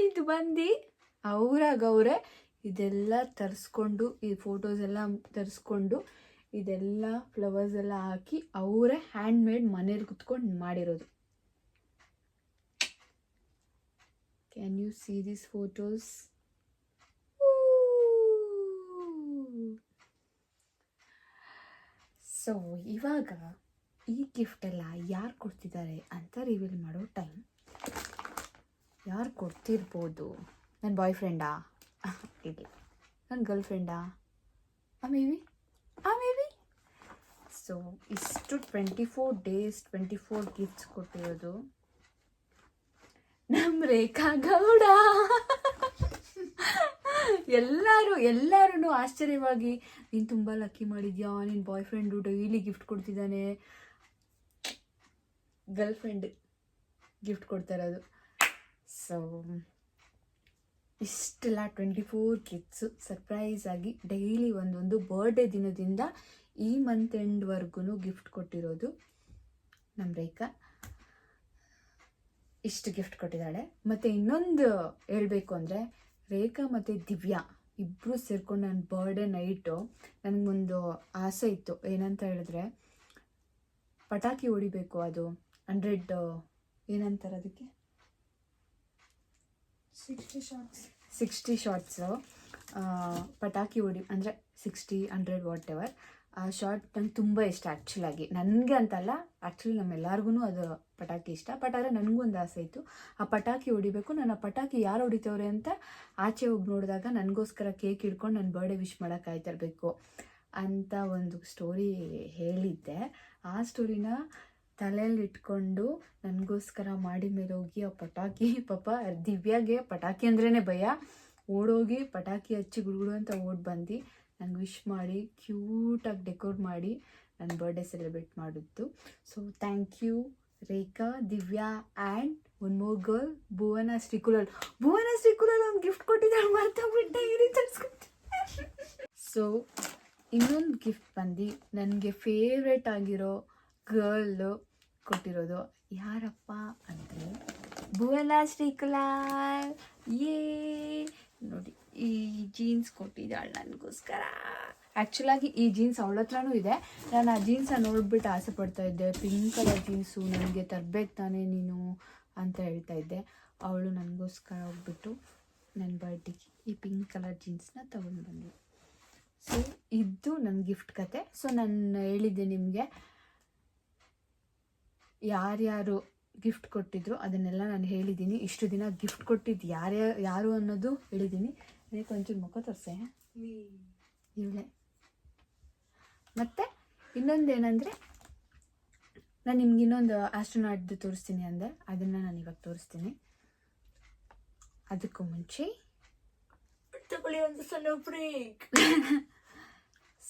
ಇದು ಬಂದು ಅವರೇ ಇದೆಲ್ಲ ತರಿಸ್ಕೊಂಡು, ಈ ಫೋಟೋಸ್ ಎಲ್ಲ ತರಿಸ್ಕೊಂಡು, ಇದೆಲ್ಲ ಫ್ಲವರ್ಸ್ ಎಲ್ಲ ಹಾಕಿ ಅವರೇ ಹ್ಯಾಂಡ್ ಮೇಡ್ ಮನೇಲಿ ಕುತ್ಕೊಂಡು ಮಾಡಿರೋದು. Can U see this photos? So ಇವಾಗ ಈ ಗಿಫ್ಟ್ ಎಲ್ಲ ಯಾರು ಕೊಡ್ತಿದ್ದಾರೆ ಅಂತ ರಿವೀಲ್ ಮಾಡೋ ಟೈಮ್. ಯಾರು ಕೊಡ್ತಿರ್ಬೋದು? ನನ್ನ ಬಾಯ್ ಫ್ರೆಂಡಾ? ಇಲ್ಲ. ನನ್ನ ಗರ್ಲ್ ಫ್ರೆಂಡಾ? Maybe. ಸೊ ಇಷ್ಟು 24 ಡೇಸ್ 24 ಗಿಫ್ಟ್ಸ್ ಕೊಟ್ಟಿರೋದು ನಮ್ಮ ರೇಖಾ ಗೌಡ. ಎಲ್ಲರೂ ಆಶ್ಚರ್ಯವಾಗಿ, ನೀನು ತುಂಬ ಲಕ್ಕಿ ಮಾಡಿದ್ಯಾ, ನಿನ್ನ ಬಾಯ್ ಫ್ರೆಂಡು ಡೈಲಿ ಗಿಫ್ಟ್ ಕೊಡ್ತಿದ್ದಾನೆ. ಗರ್ಲ್ ಫ್ರೆಂಡ್ ಗಿಫ್ಟ್ ಕೊಡ್ತಾ ಇರೋದು. ಸೊ ಇಷ್ಟೆಲ್ಲ 24 ಗಿಫ್ಟ್ಸು ಸರ್ಪ್ರೈಸ್ ಆಗಿ ಡೈಲಿ ಒಂದೊಂದು ಬರ್ಡೇ ದಿನದಿಂದ ಈ ಮಂತ್ ಎಂಡ್ವರೆಗೂ ಗಿಫ್ಟ್ ಕೊಟ್ಟಿರೋದು ನಮ್ಮ ರೇಖಾ. ಇಷ್ಟು ಗಿಫ್ಟ್ ಕೊಟ್ಟಿದ್ದಾಳೆ. ಮತ್ತು ಇನ್ನೊಂದು ಹೇಳಬೇಕು ಅಂದರೆ, ರೇಖಾ ಮತ್ತು ದಿವ್ಯಾ ಇಬ್ಬರು ಸೇರ್ಕೊಂಡು ನನ್ನ ಬರ್ಡೇ ನೈಟು ನನಗೊಂದು ಆಸೆ ಇತ್ತು. ಏನಂತ ಹೇಳಿದ್ರೆ, ಪಟಾಕಿ ಹೊಡಿಬೇಕು. ಅದು 100 ಏನಂತಾರೆ ಅದಕ್ಕೆ, 60 ಶಾರ್ಟ್ಸು ಪಟಾಕಿ ಹೊಡಿ, ಅಂದರೆ 60 100 ವಾಟ್ ಎವರ್. ಆ ಶಾರ್ಟ್ ನಂಗೆ ತುಂಬ ಇಷ್ಟ ಆ್ಯಕ್ಚುಲಾಗಿ. ನನಗೆ ಅಂತಲ್ಲ, ಆ್ಯಕ್ಚುಲಿ ನಮ್ಮೆಲ್ಲರಿಗೂ ಅದು ಪಟಾಕಿ ಇಷ್ಟ. ಬಟ್ ಆದರೆ ನನಗೂ ಒಂದು ಆಸೆ ಇತ್ತು, ಆ ಪಟಾಕಿ ಹೊಡಿಬೇಕು. ನಾನು ಆ ಪಟಾಕಿ ಯಾರು ಹೊಡಿತವ್ರೆ ಅಂತ ಆಚೆ ಹೋಗಿ ನೋಡಿದಾಗ ನನಗೋಸ್ಕರ ಕೇಕ್ ಹಿಡ್ಕೊಂಡು ನನ್ನ ಬರ್ಡೇ ವಿಶ್ ಮಾಡೋಕ್ಕಾಯ್ತಿರ್ಬೇಕು ಅಂತ ಒಂದು ಸ್ಟೋರಿ ಹೇಳಿದ್ದೆ. ಆ ಸ್ಟೋರಿನ ತಲೆಯಲ್ಲಿ ಇಟ್ಕೊಂಡು ನನಗೋಸ್ಕರ ಮಾಡಿ ಮೇಲೆ ಹೋಗಿ ಆ ಪಟಾಕಿ, ಪಾಪ ದಿವ್ಯಾಗೆ ಪಟಾಕಿ ಅಂದ್ರೇ ಭಯ, ಓಡೋಗಿ ಪಟಾಕಿ ಹಚ್ಚಿ ಗುಡುಗುಡು ಅಂತ ಓಡಿ ಬಂದು ನಂಗೆ ವಿಶ್ ಮಾಡಿ ಕ್ಯೂಟಾಗಿ ಡೆಕೋರ್ ಮಾಡಿ ನನ್ನ ಬರ್ಡೇ ಸೆಲೆಬ್ರೇಟ್ ಮಾಡಿದ್ದು. So thank you Rekha, Divya and one more girl, Bhuvana Shrikulal. ಒಂದು ಗಿಫ್ಟ್ ಕೊಟ್ಟಿದ್ದಾಳೆ, ಮರ್ತೋಗ್ಬಿಟ್ಟೆ. ಸೊ ಇನ್ನೊಂದು ಗಿಫ್ಟ್ ಬಂದು ನನಗೆ ಫೇವ್ರೇಟ್ ಆಗಿರೋ ಗರ್ಲು ಕೊಟ್ಟಿರೋದು ಯಾರಪ್ಪ ಅಂದರೆ ಭುವನ ಶ್ರೀಕುಲಾಲ್. ನೋಡಿ, ಈ ಜೀನ್ಸ್ ಕೊಟ್ಟಿದ್ದಾಳೆ ನನಗೋಸ್ಕರ. ಆ್ಯಕ್ಚುಲಾಗಿ ಈ ಜೀನ್ಸ್ ಅವಳ ಹತ್ರನೂ ಇದೆ. ನಾನು ಆ ಜೀನ್ಸನ್ನ ನೋಡ್ಬಿಟ್ಟು ಆಸೆ ಪಡ್ತಾ ಇದ್ದೆ. ಪಿಂಕ್ ಕಲರ್ ಜೀನ್ಸು ನನಗೆ ತರಬೇಕು ತಾನೇ ನೀನು ಅಂತ ಹೇಳ್ತಾ ಇದ್ದೆ. ಅವಳು ನನಗೋಸ್ಕರ ಹೋಗ್ಬಿಟ್ಟು ನನ್ನ ಬರ್ಡೇಗೆ ಈ ಪಿಂಕ್ ಕಲರ್ ಜೀನ್ಸ್ನ ತೊಗೊಂಡು ಬಂದು. ಸೊ ಇದು ನನ್ನ ಗಿಫ್ಟ್ ಕತೆ. ಸೊ ನಾನು ಹೇಳಿದ್ದೆ ನಿಮಗೆ ಯಾರ್ಯಾರು ಗಿಫ್ಟ್ ಕೊಟ್ಟಿದ್ರು ಅದನ್ನೆಲ್ಲ ನಾನು ಹೇಳಿದ್ದೀನಿ. ಇಷ್ಟು ದಿನ ಗಿಫ್ಟ್ ಕೊಟ್ಟಿದ್ದು ಯಾರು ಅನ್ನೋದು ಹೇಳಿದ್ದೀನಿ. ಅದಕ್ಕೆ ಒಂಚೂರು ಮುಖ ತೋರಿಸೆ ಇವಳೆ. ಮತ್ತು ಇನ್ನೊಂದೇನೆಂದರೆ, ನಾನು ನಿಮ್ಗೆ ಇನ್ನೊಂದು ಆಸ್ಟ್ರೋನಾಟ್ದು ತೋರಿಸ್ತೀನಿ ಅಂದೆ, ಅದನ್ನು ನಾನು ಇವಾಗ ತೋರಿಸ್ತೀನಿ. ಅದಕ್ಕೂ ಮುಂಚೆ ತಗೊಳ್ಳಿ ಒಂದು ಸಣ್ಣ break.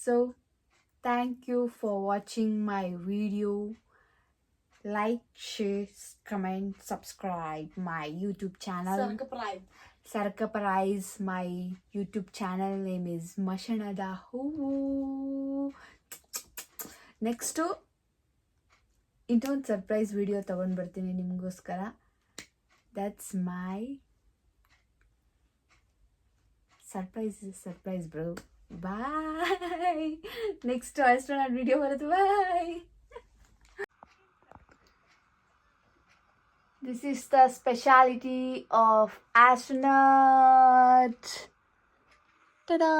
So thank you for watching my video. Like, share, comment, subscribe my YouTube channel. Surprise my YouTube channel name is Mashanada Hoovu. Next ಇನ್ನೊಂದು ಸರ್ಪ್ರೈಸ್ ವಿಡಿಯೋ ತಗೊಂಡು ಬರ್ತೀನಿ ನಿಮಗೋಸ್ಕರ. That's my surprise bro. Bye. Next astronaut video ಬರುತ್ತೆ. Bye. This is the speciality of astronaut. Ta-da!